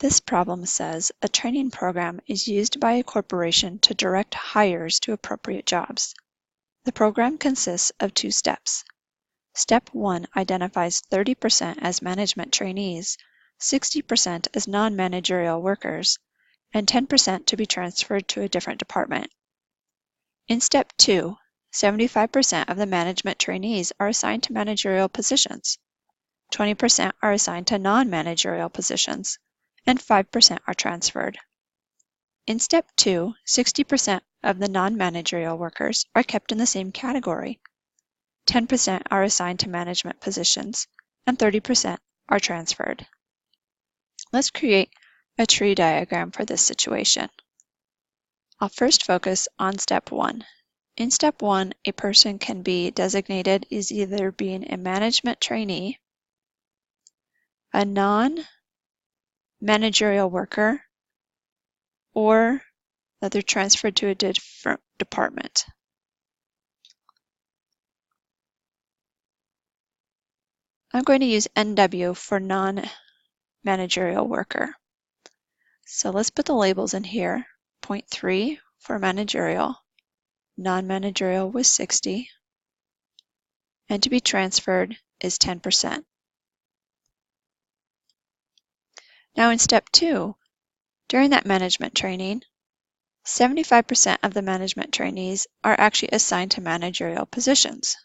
This problem says a training program is used by a corporation to direct hires to appropriate jobs. The program consists of 2 steps. Step 1 identifies 30% as management trainees, 60% as non-managerial workers, and 10% to be transferred to a different department. In Step 2, 75% of the management trainees are assigned to managerial positions, 20% are assigned to non-managerial positions, and 5% are transferred. In Step 2, 60% of the non-managerial workers are kept in the same category, 10% are assigned to management positions, and 30% are transferred. Let's create a tree diagram for this situation. I'll first focus on Step 1. In Step 1, a person can be designated as either being a management trainee, a non-managerial worker, or that they're transferred to a different department. I'm going to use NW for non-managerial worker. So let's put the labels in here. 0.3 for managerial, non-managerial was 60, and to be transferred is 10%. Now in Step 2, during that management training, 75% of the management trainees are actually assigned to managerial positions.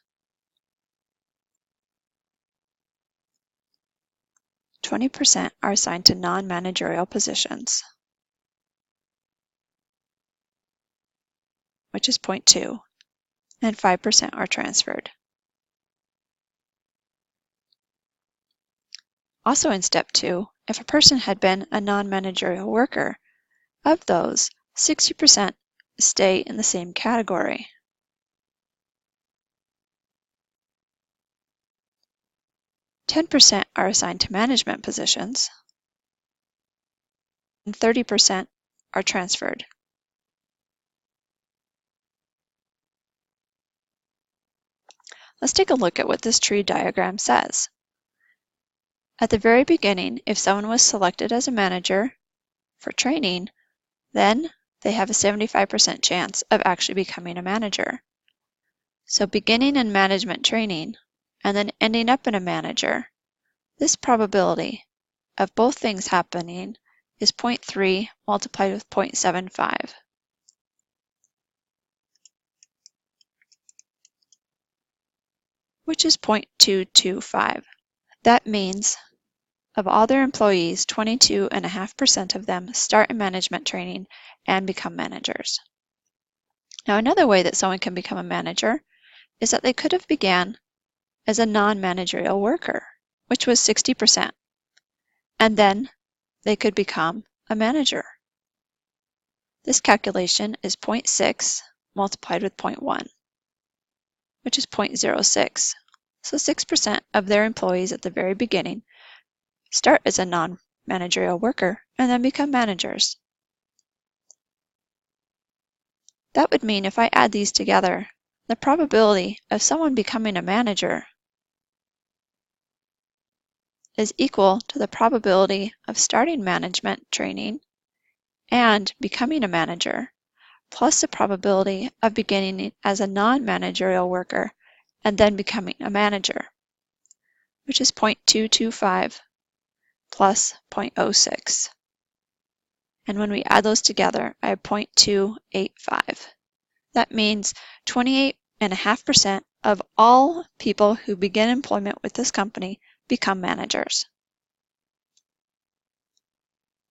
20% are assigned to non-managerial positions, which is 0.2, and 5% are transferred. Also in Step 2, if a person had been a non-managerial worker, of those, 60% stay in the same category. %10 are assigned to management positions, and 30% are transferred. Let's take a look at what this tree diagram says. At the very beginning, if someone was selected as a manager for training, then they have a 75% chance of actually becoming a manager. So beginning in management training and then ending up in a manager, this probability of both things happening is 0.3 multiplied with 0.75. Which is 0.225. That means of all their employees, 22.5% of them start in management training and become managers. Now another way that someone can become a manager is that they could have began as a non-managerial worker, which was 60%, and then they could become a manager. This calculation is 0.6 multiplied with 0.1, which is 0.06. So 6% of their employees at the very beginning start as a non-managerial worker and then become managers. That would mean if I add these together, the probability of someone becoming a manager is equal to the probability of starting management training and becoming a manager, plus the probability of beginning as a non-managerial worker and then becoming a manager, which is 0.225 plus 0.06. And when we add those together, I have 0.285. That means 28.5% of all people who begin employment with this company become managers.